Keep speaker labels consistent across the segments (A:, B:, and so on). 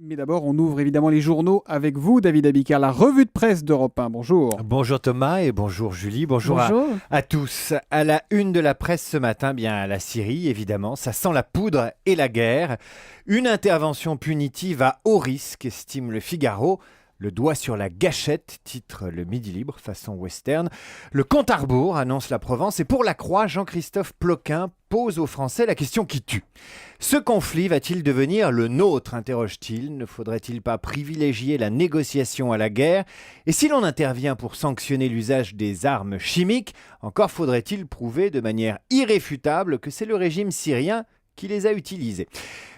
A: Mais d'abord, on ouvre évidemment les journaux avec vous, David Abicard, la revue de presse d'Europe 1. Bonjour.
B: Bonjour Thomas et bonjour Julie, bonjour. À tous. À la une de la presse ce matin, bien la Syrie évidemment, ça sent la poudre et la guerre. Une intervention punitive à haut risque, estime le Figaro. Le doigt sur la gâchette, titre le Midi Libre, façon western. Le compte à rebours, annonce la Provence. Et pour la Croix, Jean-Christophe Ploquin pose aux Français la question qui tue. Ce conflit va-t-il devenir le nôtre, interroge-t-il. Ne faudrait-il pas privilégier la négociation à la guerre? Et si l'on intervient pour sanctionner l'usage des armes chimiques, encore faudrait-il prouver de manière irréfutable que c'est le régime syrien qui les a utilisés.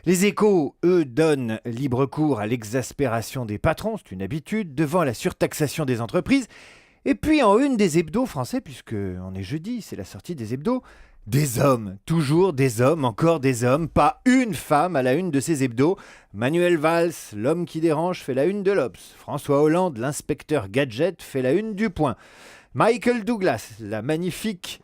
B: Les Échos, eux, donnent libre cours à l'exaspération des patrons, c'est une habitude, devant la surtaxation des entreprises. Et puis en une des hebdos français, puisque on est jeudi, c'est la sortie des hebdos, des hommes, toujours des hommes, encore des hommes, pas une femme à la une de ces hebdos. Manuel Valls, l'homme qui dérange, fait la une de l'Obs. François Hollande, l'inspecteur gadget, fait la une du Point. Michael Douglas, le magnifique,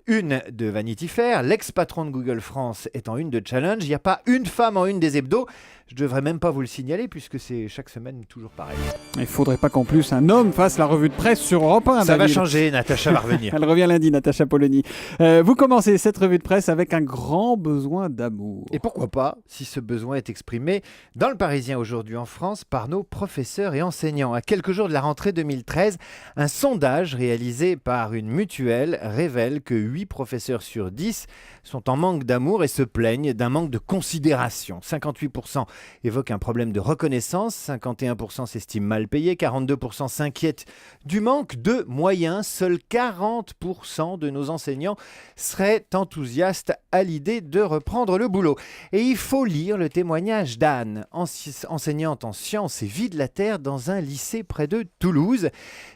B: une de Vanity Fair, l'ex-patron de Google France est en une de Challenge, il n'y a pas une femme en une des hebdos, je ne devrais même pas vous le signaler puisque c'est chaque semaine toujours pareil.
A: Il ne faudrait pas qu'en plus un homme fasse la revue de presse sur Europe 1.
B: Ça va changer, Natacha va revenir.
A: Elle revient lundi, Natacha Polony. Vous commencez cette revue de presse avec un grand besoin d'amour.
B: Et pourquoi pas, si ce besoin est exprimé dans le Parisien aujourd'hui en France par nos professeurs et enseignants. À quelques jours de la rentrée 2013, un sondage réalisé par une mutuelle révèle que 8 professeurs sur 10 sont en manque d'amour et se plaignent d'un manque de considération. 58% évoquent un problème de reconnaissance, 51% s'estiment mal payés, 42% s'inquiètent du manque de moyens. Seuls 40% de nos enseignants seraient enthousiastes à l'idée de reprendre le boulot. Et il faut lire le témoignage d'Anne, enseignante en sciences et vie de la Terre dans un lycée près de Toulouse.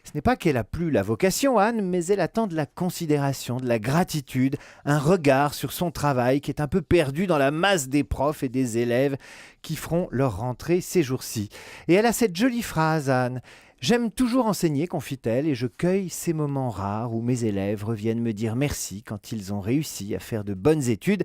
B: Ce n'est pas qu'elle a plus la vocation, Anne, mais elle attend de la considération, de la gratitude, un regard sur son travail qui est un peu perdu dans la masse des profs et des élèves qui feront leur rentrée ces jours-ci. Et elle a cette jolie phrase, Anne. « J'aime toujours enseigner, confie-t-elle, et je cueille ces moments rares où mes élèves reviennent me dire merci quand ils ont réussi à faire de bonnes études.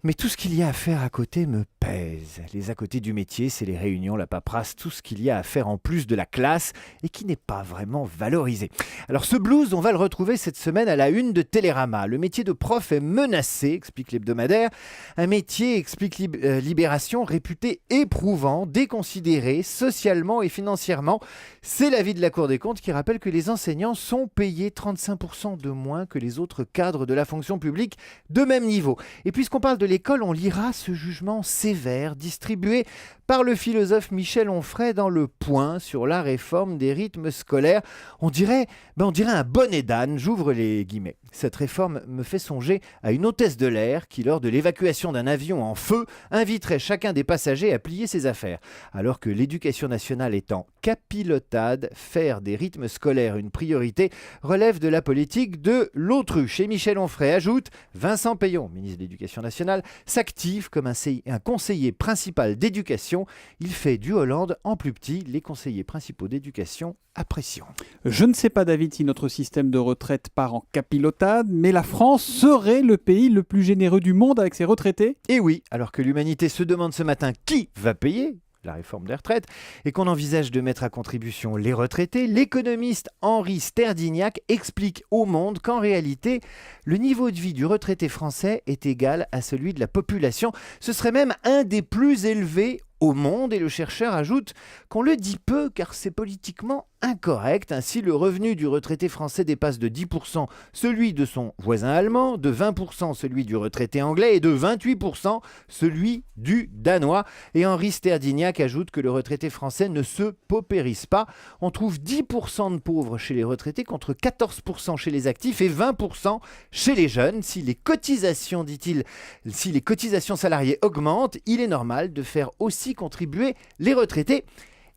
B: Mais tout ce qu'il y a à faire à côté me pèse. Les à côté du métier, c'est les réunions, la paperasse, tout ce qu'il y a à faire en plus de la classe et qui n'est pas vraiment valorisé. » Alors ce blues, on va le retrouver cette semaine à la une de Télérama. Le métier de prof est menacé, explique l'hebdomadaire. Un métier, explique Libération, réputé éprouvant, déconsidéré socialement et financièrement. C'est l'avis de la Cour des comptes qui rappelle que les enseignants sont payés 35% de moins que les autres cadres de la fonction publique de même niveau. Et puisqu'on parle de l'école, on lira ce jugement sévère distribué par le philosophe Michel Onfray dans Le Point sur la réforme des rythmes scolaires. On dirait un bonnet d'âne, j'ouvre les guillemets. Cette réforme me fait songer à une hôtesse de l'air qui, lors de l'évacuation d'un avion en feu, inviterait chacun des passagers à plier ses affaires. Alors que l'éducation nationale est en capilotade, faire des rythmes scolaires une priorité relève de la politique de l'autruche. Et Michel Onfray ajoute, Vincent Peillon, ministre de l'Éducation nationale, s'active comme un conseiller principal d'éducation. Il fait du Hollande en plus petit. Les conseillers principaux d'éducation apprécient.
A: Je ne sais pas, David, si notre système de retraite part en capilotade, mais la France serait le pays le plus généreux du monde avec ses retraités.
B: Et oui, alors que l'humanité se demande ce matin qui va payer la réforme des retraites, et qu'on envisage de mettre à contribution les retraités, l'économiste Henri Sterdignac explique au Monde qu'en réalité, le niveau de vie du retraité français est égal à celui de la population. Ce serait même un des plus élevés au monde, et le chercheur ajoute qu'on le dit peu car c'est politiquement incorrect. Ainsi, le revenu du retraité français dépasse de 10% celui de son voisin allemand, de 20% celui du retraité anglais et de 28% celui du danois. Et Henri Sterdignac ajoute que le retraité français ne se paupérise pas. On trouve 10% de pauvres chez les retraités contre 14% chez les actifs et 20% chez les jeunes. Si les cotisations, dit-il, si les cotisations salariées augmentent, il est normal de faire aussi contribuer les retraités.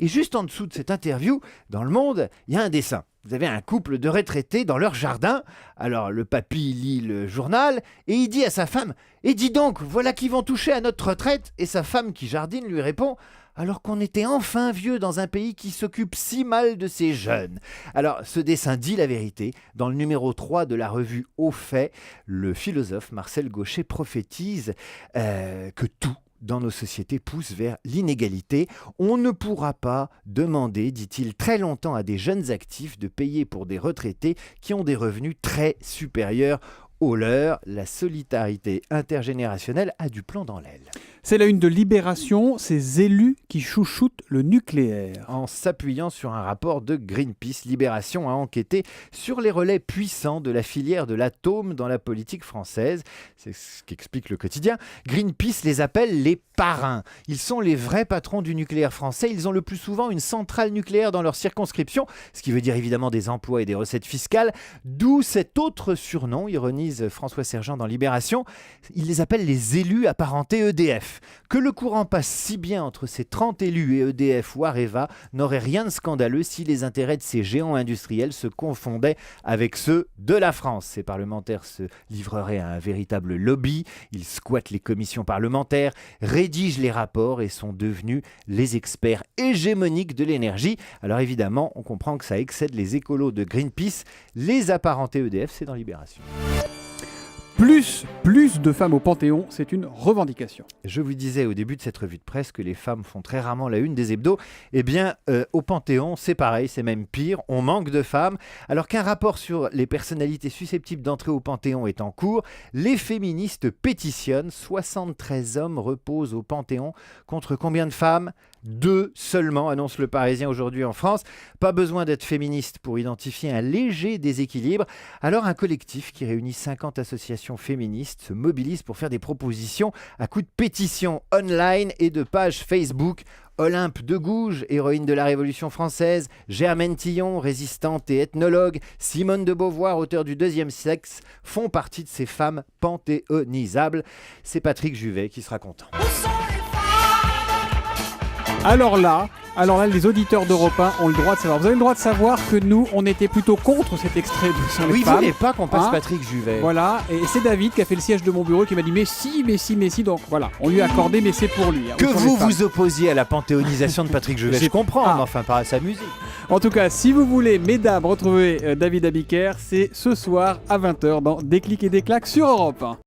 B: Et juste en dessous de cette interview, dans Le Monde, il y a un dessin. Vous avez un couple de retraités dans leur jardin. Alors le papy lit le journal et il dit à sa femme « Et dis donc, voilà qui vont toucher à notre retraite !» Et sa femme qui jardine lui répond « Alors qu'on était enfin vieux dans un pays qui s'occupe si mal de ses jeunes !» Alors ce dessin dit la vérité. Dans le numéro 3 de la revue Au Fait, le philosophe Marcel Gauchet prophétise que tout dans nos sociétés pousse vers l'inégalité. On ne pourra pas demander, dit-il très longtemps, à des jeunes actifs de payer pour des retraités qui ont des revenus très supérieurs aux leurs. La solidarité intergénérationnelle a du plomb dans l'aile.
A: C'est la une de Libération, ces élus qui chouchoutent le nucléaire.
B: En s'appuyant sur un rapport de Greenpeace, Libération a enquêté sur les relais puissants de la filière de l'atome dans la politique française. C'est ce qu'explique le quotidien. Greenpeace les appelle les parrains. Ils sont les vrais patrons du nucléaire français. Ils ont le plus souvent une centrale nucléaire dans leur circonscription, ce qui veut dire évidemment des emplois et des recettes fiscales. D'où cet autre surnom, ironise François Sergent dans Libération. Il les appelle les élus apparentés EDF. Que le courant passe si bien entre ces 30 élus et EDF ou Areva n'aurait rien de scandaleux si les intérêts de ces géants industriels se confondaient avec ceux de la France. Ces parlementaires se livreraient à un véritable lobby. Ils squattent les commissions parlementaires, rédigent les rapports et sont devenus les experts hégémoniques de l'énergie. Alors évidemment, on comprend que ça excède les écolos de Greenpeace. Les apparentés EDF, c'est dans Libération.
A: Plus de femmes au Panthéon, c'est une revendication.
B: Je vous disais au début de cette revue de presse que les femmes font très rarement la une des hebdos. Eh bien, au Panthéon, c'est pareil, c'est même pire. On manque de femmes. Alors qu'un rapport sur les personnalités susceptibles d'entrer au Panthéon est en cours, les féministes pétitionnent. 73 hommes reposent au Panthéon. Contre combien de femmes ? 2 seulement, annonce le Parisien aujourd'hui en France. Pas besoin d'être féministe pour identifier un léger déséquilibre. Alors un collectif qui réunit 50 associations féministes se mobilise pour faire des propositions à coups de pétitions online et de pages Facebook. Olympe de Gouges, héroïne de la Révolution française, Germaine Tillon, résistante et ethnologue, Simone de Beauvoir, auteure du Deuxième sexe, font partie de ces femmes panthéonisables. C'est Patrick Juvet qui sera content.
A: Alors là, les auditeurs d'Europe 1 ont le droit de savoir. Vous avez le droit de savoir que nous, on était plutôt contre cet extrait de Sur les
B: Oui,
A: femmes.
B: vous voulez pas qu'on passe Patrick Juvet.
A: Voilà, et c'est David qui a fait le siège de mon bureau qui m'a dit mais si, donc voilà, on lui a accordé mais c'est pour lui.
B: Que vous vous opposiez à la panthéonisation de Patrick Juvet, je comprends, mais enfin pas à sa musique.
A: En tout cas, si vous voulez, mesdames, retrouver David Abiker, c'est ce soir à 20h dans Déclic et Déclac sur Europe 1.